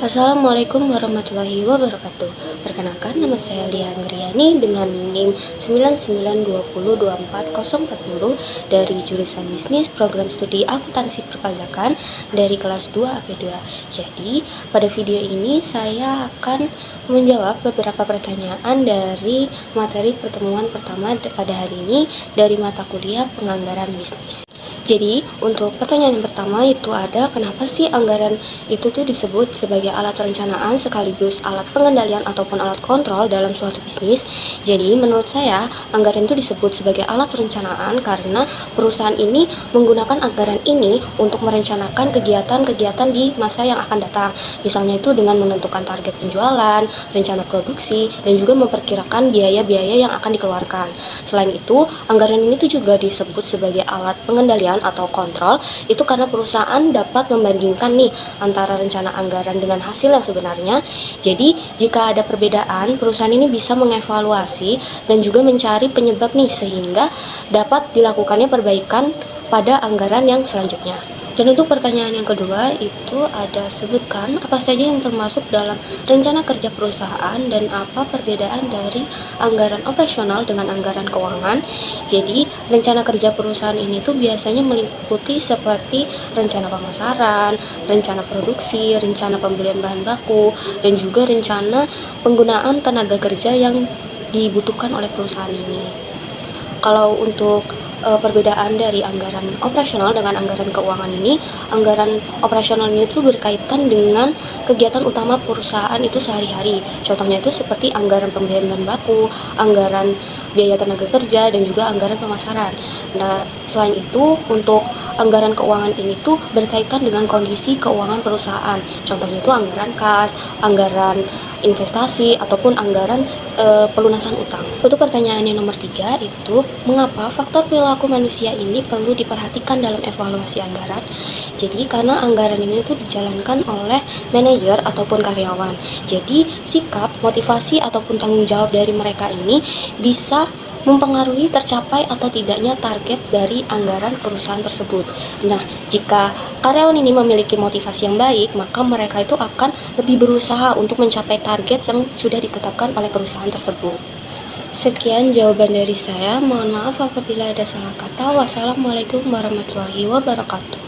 Assalamualaikum warahmatullahi wabarakatuh. Perkenalkan, nama saya Lia Anggriani dengan NIM 992024040 dari jurusan Bisnis Program Studi Akuntansi Perpajakan dari kelas 2 AP2. Jadi, pada video ini saya akan menjawab beberapa pertanyaan dari materi pertemuan pertama pada hari ini dari mata kuliah Penganggaran Bisnis. Jadi, untuk pertanyaan yang pertama itu ada, kenapa sih anggaran itu tuh disebut sebagai alat perencanaan sekaligus alat pengendalian ataupun alat kontrol dalam suatu bisnis? Jadi, menurut saya, anggaran itu disebut sebagai alat perencanaan karena perusahaan ini menggunakan anggaran ini untuk merencanakan kegiatan-kegiatan di masa yang akan datang. Misalnya itu dengan menentukan target penjualan, rencana produksi, dan juga memperkirakan biaya-biaya yang akan dikeluarkan. Selain itu, anggaran ini tuh juga disebut sebagai alat pengendalian atau kontrol itu karena perusahaan dapat membandingkan nih antara rencana anggaran dengan hasil yang sebenarnya. Jadi jika ada perbedaan, perusahaan ini bisa mengevaluasi dan juga mencari penyebab nih sehingga dapat dilakukannya perbaikan pada anggaran yang selanjutnya. Dan untuk pertanyaan yang kedua itu ada, sebutkan apa saja yang termasuk dalam rencana kerja perusahaan dan apa perbedaan dari anggaran operasional dengan anggaran keuangan. Jadi rencana kerja perusahaan ini tuh biasanya meliputi seperti rencana pemasaran, rencana produksi, rencana pembelian bahan baku, dan juga rencana penggunaan tenaga kerja yang dibutuhkan oleh perusahaan ini. Kalau untuk perbedaan dari anggaran operasional dengan anggaran keuangan ini, anggaran operasional ini tuh berkaitan dengan kegiatan utama perusahaan itu sehari-hari. Contohnya itu seperti anggaran pembelian bahan baku, anggaran biaya tenaga kerja, dan juga anggaran pemasaran. Nah, selain itu untuk anggaran keuangan ini tuh berkaitan dengan kondisi keuangan perusahaan. Contohnya itu anggaran kas, anggaran investasi, ataupun anggaran pelunasan utang. Untuk pertanyaan yang nomor 3 itu, mengapa faktor perilaku manusia ini perlu diperhatikan dalam evaluasi anggaran? Jadi karena anggaran ini tuh dijalankan oleh manajer ataupun karyawan. Jadi sikap, motivasi ataupun tanggung jawab dari mereka ini bisa mempengaruhi tercapai atau tidaknya target dari anggaran perusahaan tersebut. Nah, jika karyawan ini memiliki motivasi yang baik, maka mereka itu akan lebih berusaha untuk mencapai target yang sudah ditetapkan oleh perusahaan tersebut. Sekian jawaban dari saya. Mohon maaf apabila ada salah kata. Wassalamualaikum warahmatullahi wabarakatuh.